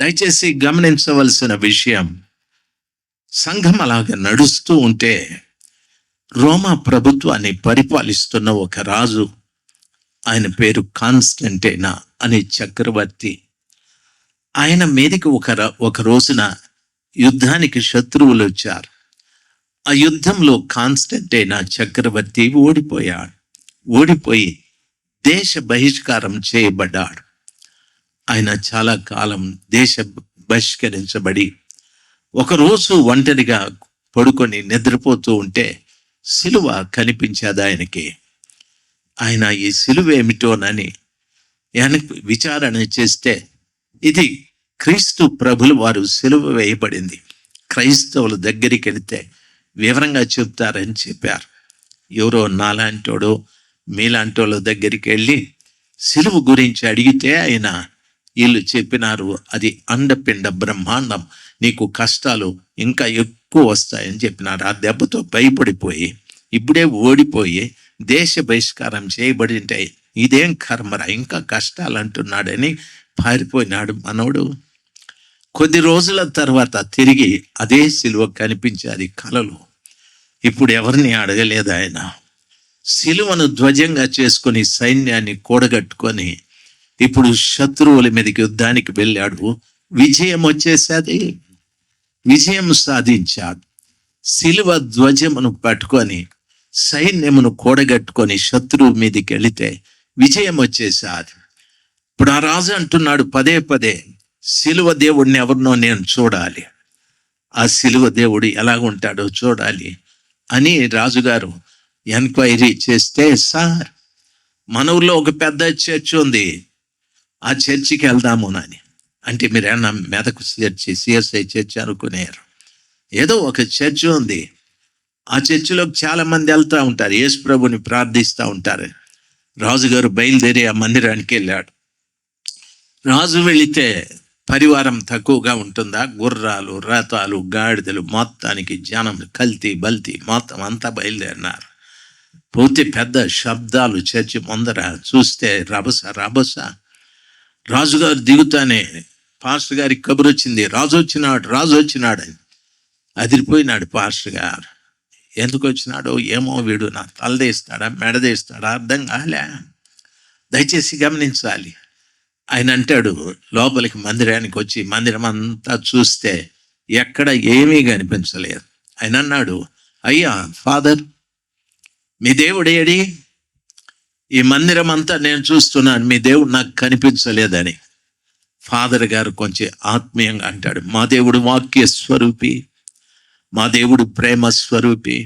దయచేసి గమనించవలసిన విషయం, సంఘం అలాగ నడుస్తూ ఉంటే రోమా ప్రభుత్వాన్ని పరిపాలిస్తున్న ఒక రాజు, ఆయన పేరు కాన్స్టంటైనా అనే చక్రవర్తి, ఆయన మీదకి ఒక రోజున యుద్ధానికి శత్రువులు వచ్చారు. ఆ యుద్ధంలో కాన్స్టంటైనా చక్రవర్తి ఓడిపోయి దేశ బహిష్కారం చేయబడ్డాడు. ఆయన చాలా కాలం దేశ బహిష్కరించబడి ఒకరోజు ఒంటరిగా పడుకొని నిద్రపోతూ ఉంటే సిలువ కనిపించేది ఆయనకి. ఆయన ఈ సిలువ ఏమిటోనని విచారణ చేస్తే, ఇది క్రీస్తు ప్రభులు వారు సిలువ వేయబడింది, క్రైస్తవుల దగ్గరికి వెళితే వివరంగా చెప్తారని చెప్పారు. ఎవరో నాలాంటోడో మీలాంటోళ్ళ దగ్గరికి వెళ్ళి సిలువ గురించి అడిగితే ఆయన వీళ్ళు చెప్పినారు, అది అండపిండ బ్రహ్మాండం, నీకు కష్టాలు ఇంకా ఎక్కువ వస్తాయని చెప్పినారు. ఆ దెబ్బతో భయపడిపోయి ఇప్పుడే ఓడిపోయి దేశ బహిష్కారం చేయబడి ఉంటే ఇదేం కర్మరా, ఇంకా కష్టాలు అంటున్నాడని పారిపోయినాడు మనోడు. కొద్ది రోజుల తర్వాత తిరిగి అదే సిలువ కనిపించేది కలలో. ఇప్పుడు ఎవరిని అడగలేదు ఆయన. సిలువను ధ్వజంగా చేసుకొని సైన్యాన్ని కూడగట్టుకొని ఇప్పుడు శత్రువుల మీదకి యుద్ధానికి వెళ్ళాడు. విజయం వచ్చేసేది, విజయం సాధించాడు. సిలువ ధ్వజమును పట్టుకొని సైన్యమును కూడగట్టుకొని శత్రువు మీదకి వెళితే విజయం వచ్చేసాది. ఇప్పుడు ఆ రాజు అంటున్నాడు పదే పదే, సిలువ దేవుడిని ఎవరినో నేను చూడాలి, ఆ సిలువ దేవుడు ఎలాగుంటాడో చూడాలి అని రాజుగారు ఎంక్వైరీ చేస్తే, సార్ మన ఊర్లో ఒక పెద్ద చర్చ్ ఉంది, ఆ చర్చికి వెళ్దాము అని అంటే, మీరేమన్నా మెదకు చర్చి సిఎస్ఐ చర్చ్ అనుకునేరు. ఏదో ఒక చర్చ్ ఉంది, ఆ చర్చిలోకి చాలా మంది వెళ్తూ ఉంటారు, యేసు ప్రభుని ప్రార్థిస్తూ ఉంటారు. రాజుగారు బయలుదేరి ఆ మందిరానికి వెళ్ళాడు. రాజు వెళితే పరివారం తక్కువగా ఉంటుందా, గుర్రాలు రథాలు గాడిదలు మొత్తానికి జనం కల్తీ బల్తీ మొత్తం అంతా బయలుదేరినారు. పూర్తి పెద్ద శబ్దాలు చర్చి ముందర. చూస్తే రభస. రాజుగారు దిగుతానే పాస్టర్ గారికి కబురు వచ్చింది, రాజు వచ్చినాడు అని. అదిరిపోయినాడు పాస్టర్ గారు. ఎందుకు వచ్చినాడో ఏమో, వీడు నా తలదేస్తాడా మెడదేస్తాడా అర్థం కాలే. దయచేసి గమనించాలి. ఆయన అంటాడు, లోపలికి మందిరానికి వచ్చి మందిరం అంతా చూస్తే ఎక్కడ ఏమీ కనిపించలేదు. ఆయన అన్నాడు, అయ్యా ఫాదర్, మీ దేవుడు ఏడి? ఈ మందిరం అంతా నేను చూస్తున్నాను, మీ దేవుడు నాకు కనిపించలేదని. ఫాదర్ గారు కొంచెం ఆత్మీయంగా అంటాడు, మా దేవుడు వాక్య స్వరూపి, మా దేవుడు ప్రేమ స్వరూపి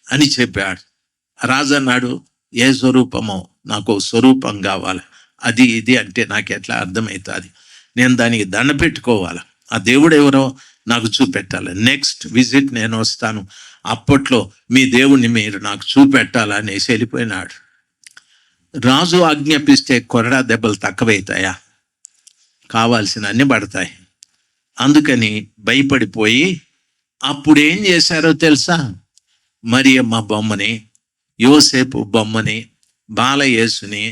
అని చెప్పాడు. రాజు అన్నాడు, ఏ స్వరూపమో, నాకు స్వరూపం కావాలి, అది ఇది అంటే నాకు ఎట్లా అర్థమవుతుంది, నేను దానికి దండ పెట్టుకోవాలి, ఆ దేవుడు ఎవరో నాకు చూపెట్టాలి, నెక్స్ట్ విజిట్ నేను వస్తాను, అప్పట్లో మీ దేవుణ్ణి మీరు నాకు చూపెట్టాలనేసి వెళ్ళిపోయినాడు. రాజు ఆజ్ఞాపిస్తే కొరడా దెబ్బలు తక్కువైతాయా? కావాల్సిన అన్ని పడతాయి. అందుకని భయపడిపోయి అప్పుడు ఏం చేశారో తెలుసా? మరియమ్మ బొమ్మని, యోసేపు బొమ్మని, బాల యేసుని,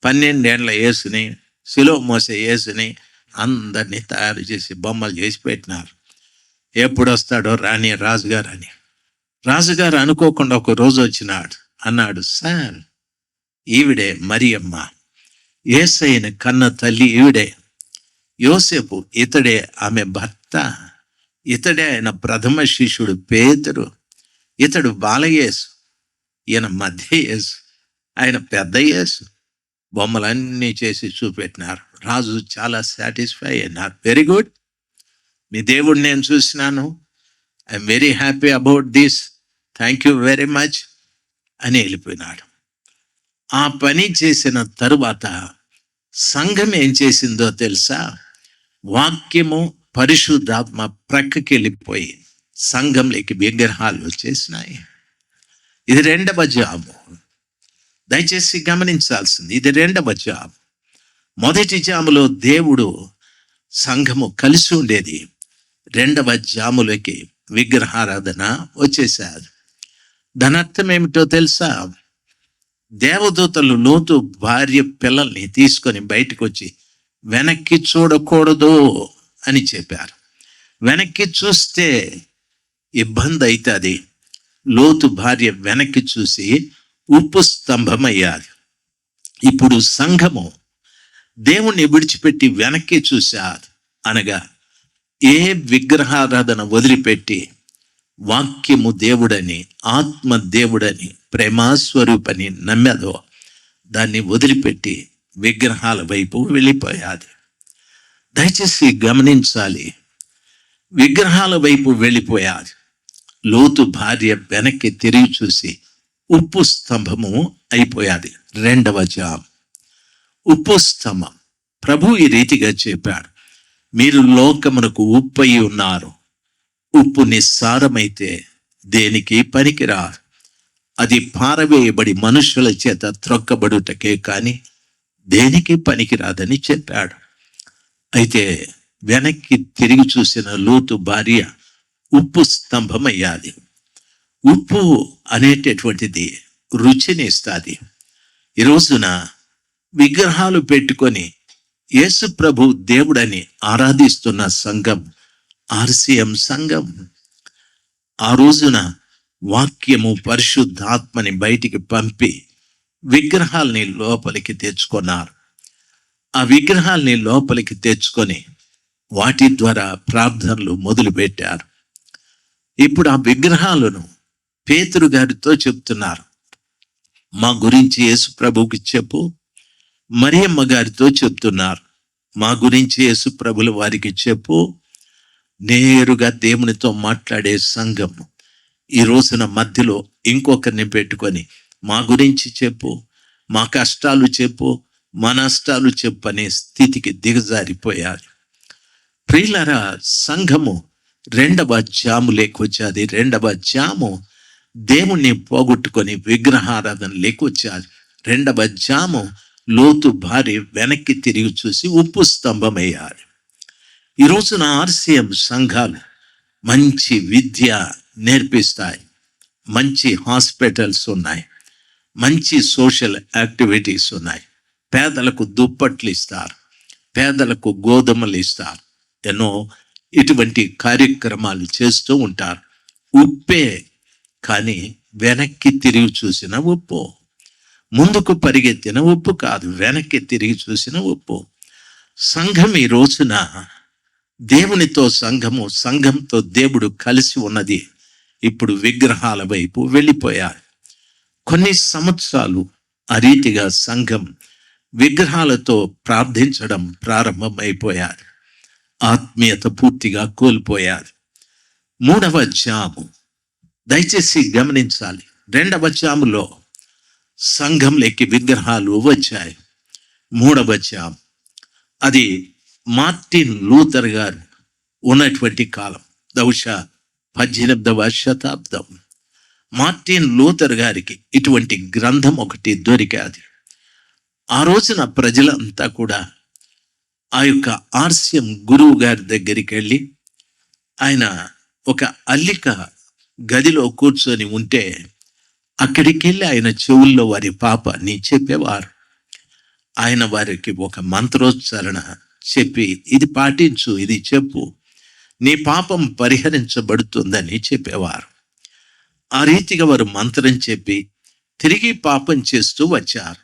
12 ఏళ్ల యేసుని, శిలువ మోసే యేసుని అందరినీ తయారు చేసి బొమ్మలు చేసి పెట్టినారు. ఎప్పుడు వస్తాడో రాని రాజుగారు అని. రాజుగారు అనుకోకుండా ఒక రోజు వచ్చినాడు. అన్నాడు, సార్ ఈవిడే మరియమ్మ, యేసయ్యని కన్న తల్లి ఈవిడే, యోసేపు ఇతడే ఆమె భర్త, ఇతడే ఆయన ప్రథమ శిష్యుడు పేతురు, ఇతడు బాలయేసు, ఈయన మధ్య యేసు, ఆయన పెద్ద యేసు. బొమ్మలన్నీ చేసి చూపెట్టినారు. రాజు చాలా సాటిస్ఫై అయినారు. వెరీ గుడ్, మీ దేవుడు నేను చూసినాను, I'm very happy about this, thank you very much అని వెళ్ళిపోయినాడు. ఆ పని చేసిన తరువాత సంఘం ఏం చేసిందో తెలుసా? వాక్యము పరిశుద్ధాత్మ ప్రక్కకి వెళ్ళిపోయి సంఘంలోకి విగ్రహాలు వచ్చేసినాయి. ఇది 2వ జాము. దయచేసి గమనించాల్సింది, ఇది 2వ జాము. మొదటి జాములో దేవుడు సంఘము కలిసి ఉండేది, 2వ జాములకి విగ్రహారాధన వచ్చేసారు. దాని అర్థం ఏమిటో తెలుసా? దేవదూతలు లోతు భార్య పిల్లల్ని తీసుకొని బయటకు వచ్చి వెనక్కి చూడకూడదు అని చెప్పారు. వెనక్కి చూస్తే ఇబ్బంది అవుతుంది. లోతు భార్య వెనక్కి చూసి ఉప్పు స్తంభమయ్యారు. ఇప్పుడు సంఘము దేవుణ్ణి విడిచిపెట్టి వెనక్కి చూశారు అనగా ఏ విగ్రహారాధన వదిలిపెట్టి వాక్యము దేవుడని, ఆత్మ దేవుడని, ప్రేమాస్వరూపని నమ్మదో దాన్ని వదిలిపెట్టి విగ్రహాల వైపు వెళ్ళిపోయాది. దయచేసి గమనించాలి, విగ్రహాల వైపు వెళ్ళిపోయారు. లోతు భార్య వెనక్కి తిరిగి చూసి ఉప్పు స్తంభము అయిపోయాది. 2వ జాము ఉప్పు స్తంభం. ప్రభు ఈ రీతిగా చెప్పాడు, మీరు లోకమునకు ఉప్పు అయి ఉన్నారు. ఉప్పు నిస్సారమైతే దేనికి పనికిరారు. అది పారవేయబడి మనుషుల చేత త్రొక్కబడుటకే కానీ దేనికి పనికిరాదని చెప్పాడు. అయితే వెనక్కి తిరిగి చూసిన లోతు భార్య ఉప్పు స్తంభం అయ్యాది. ఉప్పు అనేటటువంటిది రుచిని ఇస్తుంది. ఈ రోజున విగ్రహాలు పెట్టుకొని యేసు ప్రభు దేవుడని ఆరాధిస్తున్న సంఘం RCM సంఘం. ఆ రోజున వాక్యము పరిశుద్ధాత్మని బయటికి పంపి విగ్రహాల్ని లోపలికి తెచ్చుకున్నారు. ఆ విగ్రహాల్ని లోపలికి తెచ్చుకొని వాటి ద్వారా ప్రార్థనలు మొదలుపెట్టారు. ఇప్పుడు ఆ విగ్రహాలను పేతురు గారితో చెప్తున్నారు, మా గురించి యేసు ప్రభువుకి చెప్పు. మరియమ్మ గారితో చెప్తున్నారు, మా గురించి యేసు ప్రభుల వారికి చెప్పు. నేరుగా దేవునితో మాట్లాడే సంఘం ఈ రోజున మధ్యలో ఇంకొకరిని పెట్టుకొని మా గురించి చెప్పు, మా కష్టాలు చెప్పు, మా నష్టాలు చెప్పు అనే స్థితికి దిగజారిపోయారు. ప్రియులారా, సంఘము 2వ జాము లేకొచ్చాది. 2వ జాము దేవుణ్ణి పోగొట్టుకొని విగ్రహారాధన లేకొచ్చారు. 2వ జాము లోతు భార్య వెనక్కి తిరిగి చూసి ఉప్పు స్తంభమయ్యారు. ఈ రోజున RCM సంఘాలు మంచి విద్య నేర్పిస్తాయి, మంచి హాస్పిటల్స్ ఉన్నాయి, మంచి సోషల్ యాక్టివిటీస్ ఉన్నాయి. పేదలకు దుప్పట్లు ఇస్తారు, పేదలకు గోధుమలు ఇస్తారు, ఎన్నో ఇటువంటి కార్యక్రమాలు చేస్తూ ఉంటారు. ఉప్పే కానీ వెనక్కి తిరిగి చూసిన ఉప్పు. ముందుకు పరిగెత్తిన ఉప్పు కాదు, వెనక్కి తిరిగి చూసిన ఉప్పు. సంఘం ఈ రోజున దేవునితో సంఘము, సంఘంతో దేవుడు కలిసి ఉన్నది ఇప్పుడు విగ్రహాల వైపు వెళ్ళిపోయారు. కొన్ని సంవత్సరాలు ఆ రీతిగా సంఘం విగ్రహాలతో ప్రార్థించడం ప్రారంభమైపోయారు. ఆత్మీయత పూర్తిగా కోల్పోయారు. 3వ జాము దయచేసి గమనించాలి. 2వ జాములో సంఘంలోకి విగ్రహాలు వచ్చాయి. 3వ జాము అది మార్టిన్ లూథర్ గారు ఉన్నటువంటి కాలం, బహుశా 18వ శతాబ్దం. మార్టిన్ లూథర్ గారికి ఇటువంటి గ్రంథం ఒకటి దొరికాది. ఆ రోజున ప్రజలంతా కూడా ఆ యొక్క RCM గురువు గారి దగ్గరికి వెళ్ళి, ఆయన ఒక అల్లిక గదిలో కూర్చొని ఉంటే అక్కడికి వెళ్ళి ఆయన చెవుల్లో వారి పాపాన్ని చెప్పేవారు. ఆయన వారికి ఒక మంత్రోచ్చారణ చెప్పి, ఇది పాటించు, ఇది చెప్పు, నీ పాపం పరిహరించబడుతుందని చెప్పేవారు. ఆ రీతిగా వారు మంత్రం చెప్పి తిరిగి పాపం చేస్తూ వచ్చారు.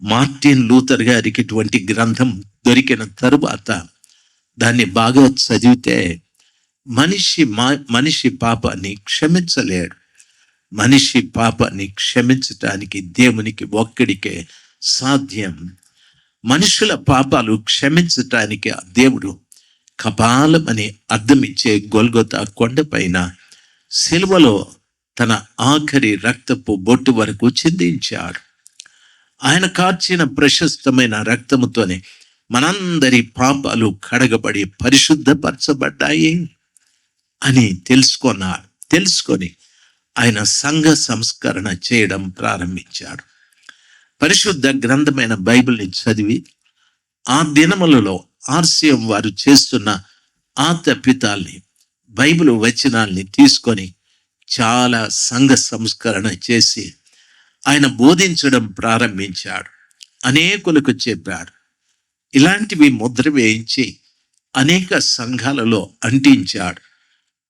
మార్టిన్ లూథర్ గారికి ఇటువంటి గ్రంథం దొరికిన తరువాత దాన్ని బాగా చదివితే మనిషి పాపాన్ని క్షమించలేడు. మనిషి పాపాన్ని క్షమించటానికి దేవునికి ఒక్కడికే సాధ్యం. మనుషుల పాపాలు క్షమించటానికి ఆ దేవుడు కపాలమని అర్థమిచ్చే గొల్గొతా కొండపైన సిలువలో తన ఆఖరి రక్తపు బొట్టు వరకు చిందించాడు. ఆయన కార్చిన ప్రశస్తమైన రక్తముతోనే మనందరి పాపాలు కడగబడి పరిశుద్ధపరచబడ్డాయి అని తెలుసుకొని ఆయన సంఘ సంస్కరణ చేయడం ప్రారంభించాడు. పరిశుద్ధ గ్రంథమైన బైబిల్ని చదివి ఆ దినములలో RCM వారు చేస్తున్న ఆ తప్పితాల్ని, బైబిల్ వచనాల్ని తీసుకొని చాలా సంఘ సంస్కరణ చేసి ఆయన బోధించడం ప్రారంభించాడు. అనేకులకు చెప్పాడు. ఇలాంటివి ముద్ర వేయించి అనేక సంఘాలలో అంటించాడు.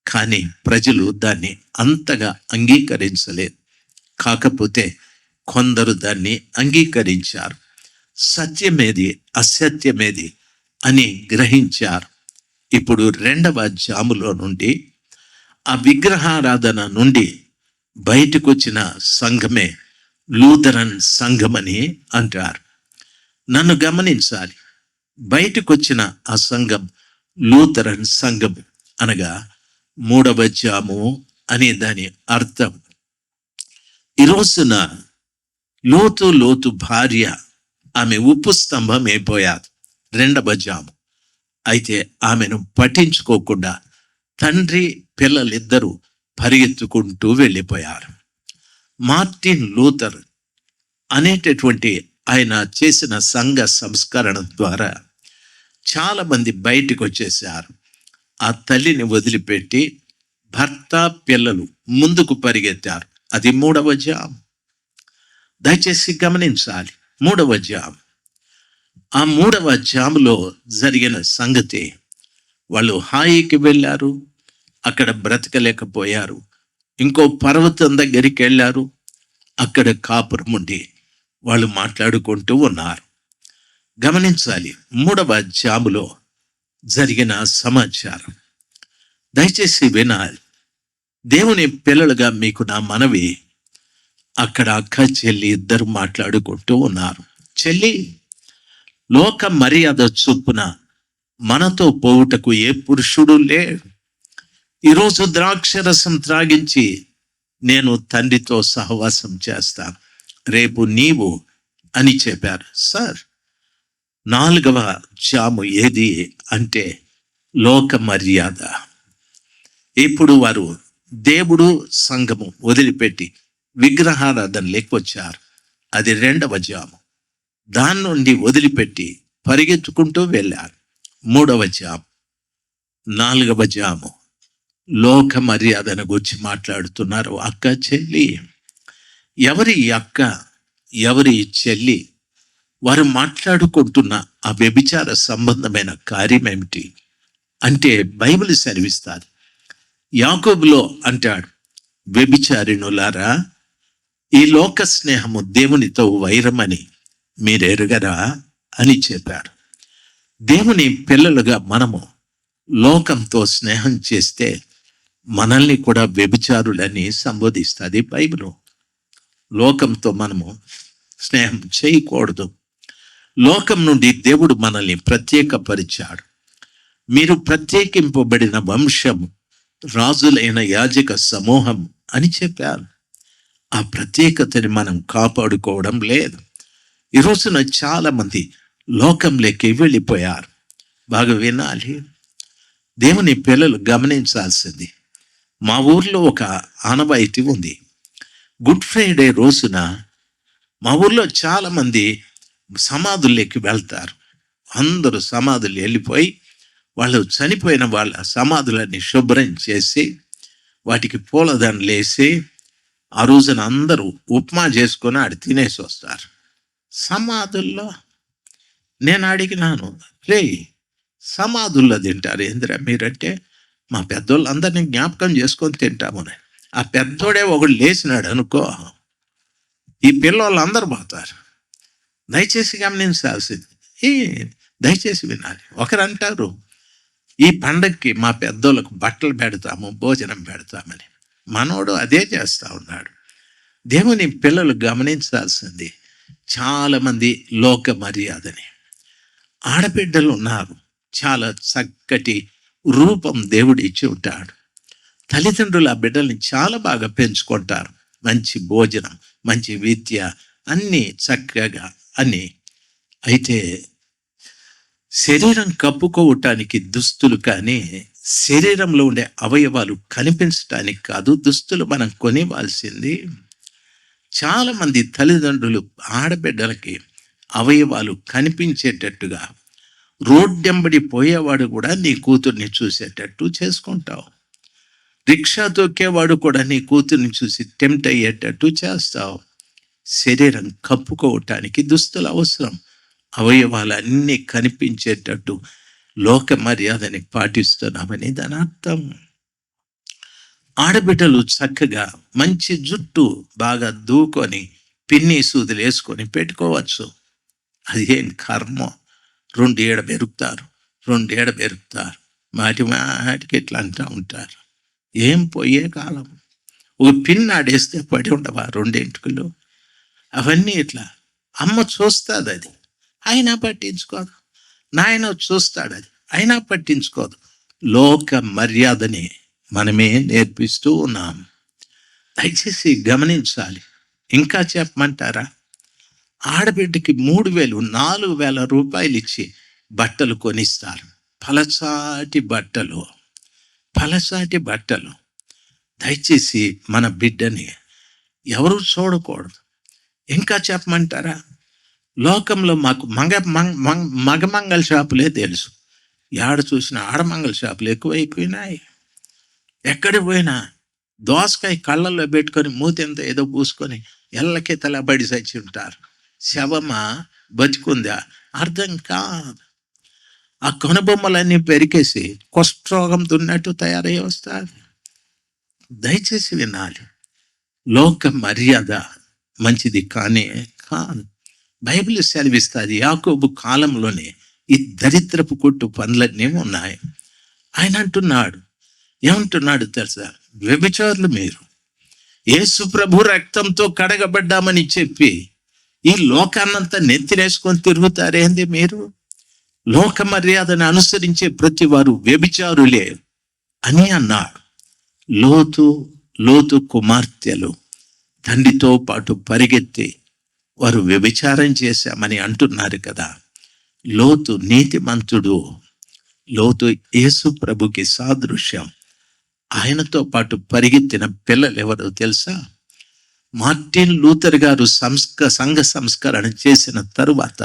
కానీ ప్రజలు దాన్ని అంతగా అంగీకరించలేదు. కాకపోతే కొందరు దాన్ని అంగీకరించారు. సత్యమేది అసత్యమేది అని గ్రహించారు. ఇప్పుడు 2వ జాములో నుండి ఆ విగ్రహారాధన నుండి బయటకు వచ్చిన సంఘమే లూథరన్ సంఘమని అంటారు. నన్ను గమనించాలి. బయటకు వచ్చిన ఆ సంఘం లూథరన్ సంఘం అనగా 3వ జాము అనే దాని అర్థం. ఈ రోజున లోతు భార్య ఆమె ఉప్పు స్తంభం అయిపోయారు 2వ జాము. అయితే ఆమెను పట్టించుకోకుండా తండ్రి పిల్లలిద్దరూ పరిగెత్తుకుంటూ వెళ్ళిపోయారు. మార్టిన్ లూథర్ అనేటటువంటి ఆయన చేసిన సంఘ సంస్కరణ ద్వారా చాలా మంది బయటకు వచ్చేసారు. ఆ తల్లిని వదిలిపెట్టి భర్త పిల్లలు ముందుకు పరిగెత్తారు. అది 3వ జాము. దయచేసి గమనించాలి. 3వ జాము. ఆ 3వ జాములో జరిగిన సంగతి, వాళ్ళు హాయికి వెళ్ళారు, అక్కడ బ్రతకలేకపోయారు. ఇంకో పర్వతం దగ్గరికి వెళ్ళారు, అక్కడ కాపురం ఉండి వాళ్ళు మాట్లాడుకుంటూ ఉన్నారు. గమనించాలి 3వ జాములో జరిగిన సమాచారం. దయచేసి వినాలి. దేవుని పిల్లలుగా మీకు నా మనవి, అక్కడ అక్క చెల్లి ఇద్దరు మాట్లాడుకుంటూ ఉన్నారు. చెల్లి, లోక మర్యాద చొప్పున మనతో పోవుటకు ఏ పురుషుడు లేడు. ఈరోజు ద్రాక్షరసం త్రాగించి నేను తండ్రితో సహవాసం చేస్తాను, రేపు నీవు అని చెప్పారు. సార్, 4వ జాము ఏది అంటే లోక మర్యాద. ఇప్పుడు వారు దేవుడు సంఘము వదిలిపెట్టి విగ్రహారాధన లేకొచ్చారు. అది 2వ జాము. దాని నుండి వదిలిపెట్టి పరిగెత్తుకుంటూ వెళ్ళారు. 3వ జాము. 4వ జాము లోక మర్యాదను గురించి మాట్లాడుతున్నారు. అక్క చెల్లి, ఎవరి అక్క ఎవరి చెల్లి, వారు మాట్లాడుకుంటున్న ఆ వ్యభిచార సంబంధమైన కార్యం ఏమిటి అంటే బైబిల్ సెలవిస్తారు. యాకోబులో అంటాడు, వ్యభిచారిణులారా, ఈ లోక స్నేహము దేవునితో వైరమని మీరెరుగరా అని చెప్పాడు. దేవుని పిల్లలుగా మనము లోకంతో స్నేహం చేస్తే మనల్ని కూడా వ్యభిచారులని సంబోధిస్తుంది బైబిల్. లోకంతో మనము స్నేహం చేయకూడదు. లోకం నుండి దేవుడు మనల్ని ప్రత్యేకపరిచాడు. మీరు ప్రత్యేకింపబడిన వంశం, రాజులైన యాజక సమూహం అని చెప్పారు. ఆ ప్రత్యేకతని మనం కాపాడుకోవడం లేదు. ఈ రోజున చాలా మంది లోకంలోకి వెళ్ళిపోయారు. బాగా వినాలి. దేవుని పిల్లలు గమనించాల్సింది, మా ఊర్లో ఒక ఆనవాయితీ ఉంది. గుడ్ ఫ్రైడే రోజున మా ఊర్లో చాలా మంది సమాధుల్లోకి వెళ్తారు. అందరూ సమాధులు వెళ్ళిపోయి వాళ్ళు చనిపోయిన వాళ్ళ సమాధులన్నీ శుభ్రం చేసి వాటికి పూలదండలు వేసి ఆ రోజున అందరూ ఉప్మా చేసుకొని ఆడి తినేసి వస్తారు. సమాధుల్లో నేను అడిగినాను, రే సమాధుల్లో తింటారు ఏందిరా మీరంటే, మా పెద్దోళ్ళు అందరినీ జ్ఞాపకం చేసుకొని తింటామని. ఆ పెద్దోడే ఒకడు లేచినాడు అనుకో, ఈ పిల్లలు అందరూ పోతారు. దయచేసి గమనించాల్సింది, దయచేసి వినాలి. ఒకరు అంటారు, ఈ పండగకి మా పెద్దోళ్ళకు బట్టలు పెడతాము, భోజనం పెడతామని. మనోడు అదే చేస్తూ ఉన్నాడు. దేవుని పిల్లలు గమనించాల్సింది, చాలామంది లోక మర్యాదని. ఆడబిడ్డలు ఉన్నారు, చాలా చక్కటి రూపం దేవుడు ఇచ్చి ఉంటాడు. తల్లిదండ్రులు ఆ బిడ్డల్ని చాలా బాగా పెంచుకుంటారు. మంచి భోజనం, మంచి విద్య, అన్నీ చక్కగా అన్నీ. అయితే శరీరం కప్పుకోవటానికి దుస్తులు, కానీ శరీరంలో ఉండే అవయవాలు కనిపించటానికి కాదు దుస్తులు మనం కొనివ్వాల్సింది. చాలామంది తల్లిదండ్రులు ఆడబిడ్డలకి అవయవాలు కనిపించేటట్టుగా, రోడ్డెంబడి పోయేవాడు కూడా నీ కూతుర్ని చూసేటట్టు చేసుకుంటావు. రిక్షా తొక్కేవాడు కూడా నీ కూతుర్ని చూసి టెంప్ట్ అయ్యేటట్టు చేస్తావు. శరీరం కప్పుకోవటానికి దుస్తులు అవసరం. అవయవాలు అన్నీ కనిపించేటట్టు లోక మర్యాదని పాటిస్తున్నామని దాని అర్థం. ఆడబిడ్డలు చక్కగా మంచి జుట్టు బాగా దూకొని పిన్ని సూదులు వేసుకొని పెట్టుకోవచ్చు. అది ఏం కర్మ. 2 ఏడ పెరుగుతారు మాటికి ఇట్లా అంటూ ఉంటారు. ఏం పోయే కాలం. ఒక పిన్ ఆడేస్తే పడి ఉండవా 2 ఎంటుకలు? అవన్నీ ఇట్లా. అమ్మ చూస్తుంది, అది అయినా పట్టించుకోదు. నాయన చూస్తాడు, అది అయినా పట్టించుకోదు. లోక మర్యాదని మనమే నేర్పిస్తూ ఉన్నాం. దయచేసి గమనించాలి. ఇంకా చెప్పమంటారా? ఆడబిడ్డకి 3,000 4,000 రూపాయలు ఇచ్చి బట్టలు కొనిస్తారు. పలసాటి బట్టలు. దయచేసి మన బిడ్డని ఎవరు చూడకూడదు. ఇంకా చెప్పమంటారా? లోకంలో మాకు మగ మంగళ షాపులే తెలుసు. ఏడ చూసినా ఆడమంగళ షాపులు ఎక్కువైపోయినాయి. ఎక్కడికి పోయినా దోసకాయ కళ్ళల్లో పెట్టుకొని మూతెంత ఏదో పూసుకొని ఎల్లకే తలబడి చచ్చి ఉంటారు. శవమా బతికుందా అర్థం కాదు. ఆ కొనబొమ్మలన్నీ పెరికేసి కుష్ఠరోగం దున్నట్టు తయారై వస్తారు. దయచేసి వినాలి. లోక మర్యాద మంచిది కానే కాదు. బైబిల్ సెలవిస్తుంది, యాకోబు కాలంలోనే ఈ దరిద్రపు కొట్టు పనులన్నీ ఉన్నాయి. ఆయన అంటున్నాడు, ఏమంటున్నాడు తెలుసా? వ్యభిచారులు మీరు, యేసు ప్రభు రక్తంతో కడగబడ్డామని చెప్పి ఈ లోకాన్నంతా నెత్తినేసుకొని తిరుగుతారేంది మీరు? లోక మర్యాదను అనుసరించే ప్రతి వారు వ్యభిచారులే అని అన్నాడు. లోతు కుమార్తెలు తండ్రితో పాటు పరిగెత్తి వారు వ్యభిచారం చేశామని అంటున్నారు కదా. లోతు నీతిమంతుడు. లోతు యేసు ప్రభుకి సాదృశ్యం. ఆయనతో పాటు పరిగెత్తిన పిల్లలు ఎవరో తెలుసా? మార్టిన్ లూథర్ గారు సంఘ సంస్కరణ చేసిన తరువాత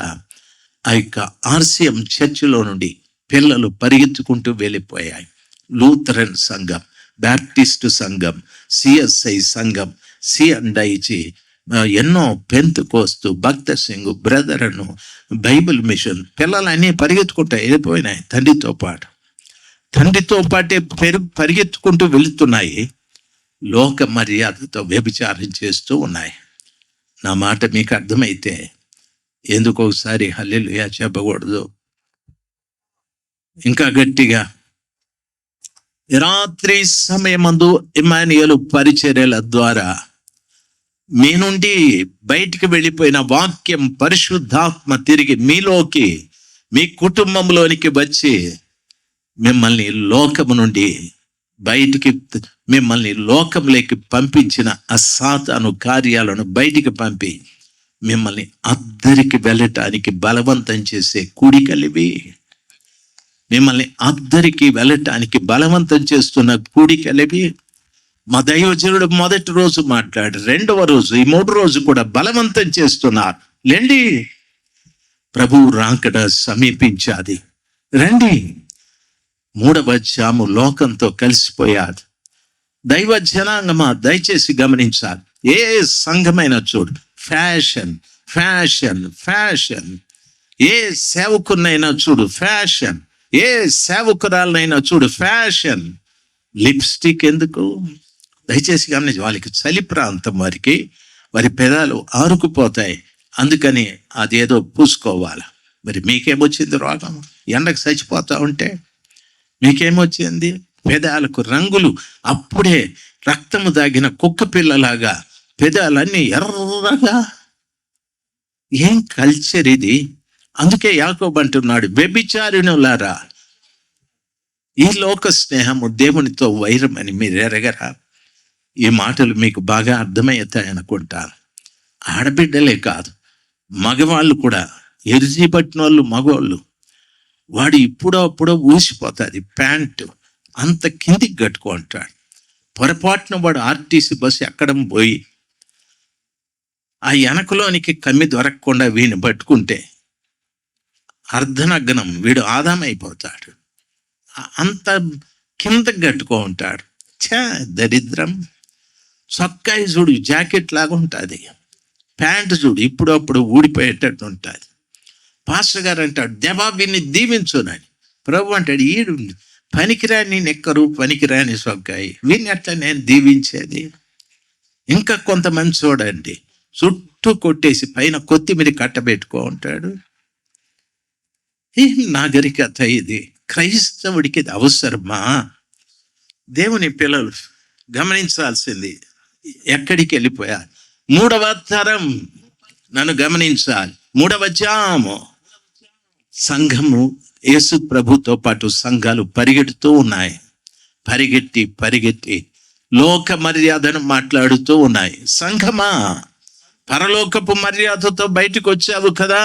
ఆ యొక్క RCM చర్చిలో నుండి పిల్లలు పరిగెత్తుకుంటూ వెళ్ళిపోయాయి. లూథరన్ సంఘం, బ్యాప్టిస్టు సంఘం, CSI సంఘం, C&IC, ఎన్నో పెంతెకోస్తు, భక్త సింగ్, బ్రదరను, బైబిల్ మిషన్ పిల్లలన్నీ పరిగెత్తుకుంటూ వెళ్ళిపోయినాయి. తండ్రితో పాటే పరిగెత్తుకుంటూ వెళుతున్నాయి. లోక మర్యాదతో వ్యభిచారం చేస్తూ ఉన్నాయి. నా మాట మీకు అర్థమైతే ఎందుకు ఒకసారి హల్లెలూయా చెప్పకూడదు? ఇంకా గట్టిగా. రాత్రి సమయమందు ఇమ్మానుయేలు పరిచర్యల ద్వారా మీ నుండి బయటికి వెళ్ళిపోయిన వాక్యం, పరిశుద్ధాత్మ తిరిగి మీలోకి, మీ కుటుంబంలోనికి వచ్చి మిమ్మల్ని లోకము నుండి బయటికి, మిమ్మల్ని లోకంలోకి పంపించిన ఆ సాతాను కార్యాలను బయటికి పంపి మిమ్మల్ని అద్దరికి వెళ్ళటానికి బలవంతం చేసే కూడికలివి. మిమ్మల్ని అద్దరికి వెళ్ళటానికి బలవంతం చేస్తున్న కూడికలివి. మా దైవజనుడు మొదటి రోజు మాట్లాడు, 2వ రోజు, ఈ 3వ రోజు కూడా బలవంతం చేస్తున్నారు. లేండి, ప్రభువు రాకడ సమీపించాది, రండి. 3వ జాము లోకంతో కలిసిపోయాది. దైవ జనాంగమా దయచేసి గమనించాలి. ఏ సంఘమైనా చూడు, ఫ్యాషన్. ఏ సేవకున్నైనా చూడు, ఫ్యాషన్. ఏ సేవకురాలనైనా చూడు, ఫ్యాషన్. లిప్స్టిక్ ఎందుకు? దయచేసి గమనించి. వాళ్ళకి చలి ప్రాంతం, వారి పెదాలు ఆరుకుపోతాయి, అందుకని అదేదో పూసుకోవాలి. మరి మీకేమొచ్చింది రోగం? ఎండకు చచ్చిపోతా ఉంటే మీకేమొచ్చింది? పెదాలకు రంగులు అప్పుడే రక్తము దాగిన కుక్క పిల్లలాగా పెదాలన్నీ ఎర్రగా. ఏం కల్చర్ ఇది? అందుకే యాకోబు అంటున్నాడు, వ్యభిచారిణులారా, ఈ లోక స్నేహము దేవునితో వైరం అని మీరు ఎరగరా? ఈ మాటలు మీకు బాగా అర్థమవుతాయి అనుకుంటాను. ఆడబిడ్డలే కాదు, మగవాళ్ళు కూడా. ఎరిజి పట్టిన వాళ్ళు మగవాళ్ళు, వాడు ఇప్పుడో ఊసిపోతుంది ప్యాంటు, అంత కిందికి కట్టుకుంటాడు. పొరపాటున వాడు RTC బస్సు ఎక్కడం పోయి ఆ వెనకలోనికి కమ్మి దొరకకుండా వీడిని పట్టుకుంటే అర్ధనగ్నం, వీడు ఆదామైపోతాడు. అంత కిందకి కట్టుకో ఉంటాడు. దరిద్రం. చొక్కాయి చూడు జాకెట్ లాగా ఉంటుంది, ప్యాంటు చూడు ఇప్పుడప్పుడు ఊడిపోయేటట్టు ఉంటుంది. పాస్టర్ గారు అంటాడు, దేవా వీడిని దీవించునని. ప్రభు అంటాడు, ఈడు పనికిరాని నెక్కరు, పనికిరాని సొక్కాయి, వీడిని అట్లా నేను దీవించేది. ఇంకా కొంతమంది చూడండి, చుట్టూ కొట్టేసి పైన కొత్తిమీర కట్టబెట్టుకో ఉంటాడు. ఏం నాగరికత ఇది? క్రైస్తవుడికి ఇది అవసరమా? దేవుని పిల్లలు గమనించాల్సింది, ఎక్కడికి వెళ్ళిపోయారు? 3వ తరం నన్ను గమనించాలి. 3వ జాము సంఘము, యేసు ప్రభుతో పాటు సంఘాలు పరిగెడుతూ ఉన్నాయి. పరిగెట్టి లోక మర్యాదను మాట్లాడుతూ ఉన్నాయి. సంఘమా, పరలోకపు మర్యాదతో బయటకు వచ్చావు కదా,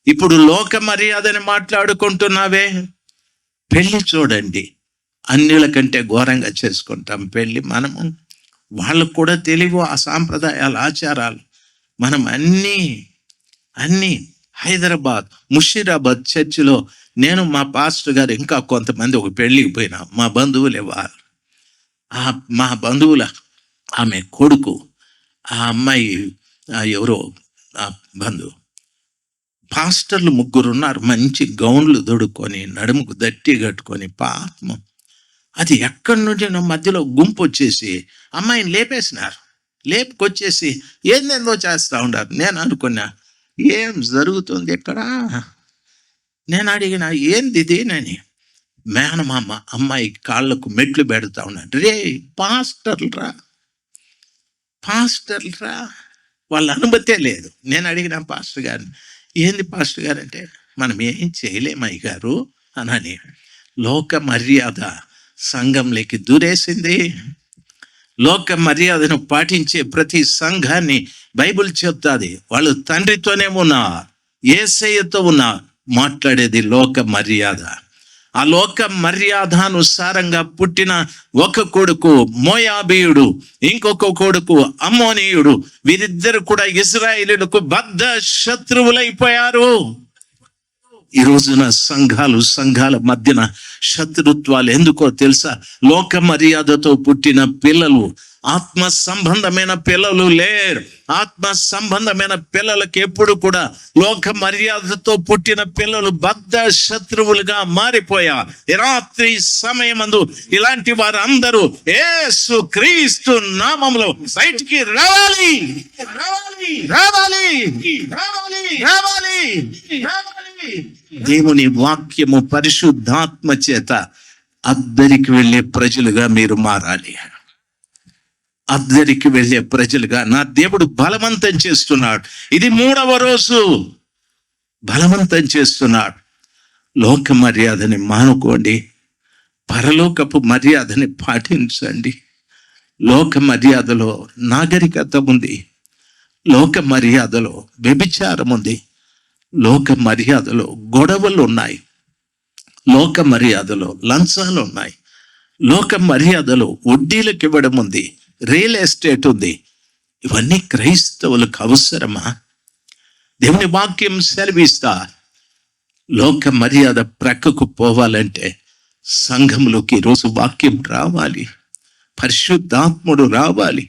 ఇప్పుడు లోక మర్యాదని మాట్లాడుకుంటున్నావే. పెళ్లి చూడండి, అన్యుల కంటే ఘోరంగా చేసుకుంటాం పెళ్లి మనము. వాళ్ళకు కూడా తెలియవు ఆ సాంప్రదాయాలు, ఆచారాలు. మనం అన్నీ హైదరాబాద్ ముషీరాబాద్ చర్చిలో నేను, మా పాస్టర్ గారు, ఇంకా కొంతమంది ఒక పెళ్ళికి పోయినా, మా బంధువులే వాళ్ళు. మా బంధువుల ఆమె కొడుకు, ఆ అమ్మాయి ఎవరో ఆ బంధువు, పాస్టర్లు 3 ఉన్నారు, మంచి గౌన్లు దొడుక్కొని, నడుముకు దట్టి కట్టుకొని, పాపం. అది ఎక్కడి నుండి మధ్యలో గుంపు వచ్చేసి అమ్మాయిని లేపేసినారు. లేపుకొచ్చేసి ఏందేందో చేస్తూ ఉన్నారు. నేను అనుకున్నా, ఏం జరుగుతుంది ఇక్కడ? నేను అడిగిన, ఏంది ఇది అని. మేనమామ అమ్మాయి కాళ్ళకు మెట్లు పెడతా ఉన్నాడు. రే పాస్టర్లరా, వాళ్ళ అనుమతే లేదు. నేను అడిగిన పాస్టర్ గారిని, ఏంది పాస్టర్ గారు అంటే, మనం ఏం చేయలేమయ్య గారు అని. లోక మర్యాద సంఘంలోకి దూరేసింది. లోక మర్యాదను పాటించే ప్రతి సంఘాన్ని బైబిల్ చెప్తాది, వాళ్ళు తండ్రితోనే ఉన్నారు, యేసయ్యతో ఉన్నారు. మాట్లాడేది లోక మర్యాద. ఆ లోక మర్యాదానుసారంగా పుట్టిన ఒక కొడుకు మోయాబీయుడు, ఇంకొక కొడుకు అమ్మోనీయుడు. వీరిద్దరు కూడా ఇశ్రాయేలీయులకు బద్ధ శత్రువులైపోయారు. ఈ రోజున సంఘాల మధ్యన శత్రుత్వాలు ఎందుకో తెలుసా? లోక మర్యాదతో పుట్టిన పిల్లలు, ఆత్మ సంబంధమైన పిల్లలు లేరు. ఆత్మ సంబంధమైన పిల్లలకి ఎప్పుడు కూడా లోక మర్యాదతో పుట్టిన పిల్లలు బద్ధ శత్రువులుగా మారిపోయారు. ఈ రాత్రి సమయమందు ఇలాంటి వారందరూ యేసు క్రీస్తు నామములో బయటికి రావాలి. దేవుని వాక్యము పరిశుద్ధాత్మ చేత అద్దరికి వెళ్ళే ప్రజలుగా మీరు మారాలి. అద్దరికి వెళ్ళే ప్రజలుగా నా దేవుడు బలవంతం చేస్తున్నాడు. ఇది 3వ రోజు బలవంతం చేస్తున్నాడు. లోక మర్యాదని మానుకోండి, పరలోకపు మర్యాదని పాటించండి. లోక మర్యాదలో నాగరికత ఉంది, లోక మర్యాదలో వ్యభిచారం ఉంది, లోక మర్యాదలో గొడవలు ఉన్నాయి, లోక మర్యాదలో లంచాలు ఉన్నాయి, లోక మర్యాదలో వడ్డీలకు ఇవ్వడం ఉంది, రియల్ ఎస్టేట్ ఉంది. ఇవన్నీ క్రైస్తవులకు అవసరమా? దేవుని వాక్యం సెలవిస్తా, లోక మర్యాద ప్రక్కకు పోవాలంటే సంఘంలోకి ఈరోజు వాక్యం రావాలి, పరిశుద్ధాత్ముడు రావాలి.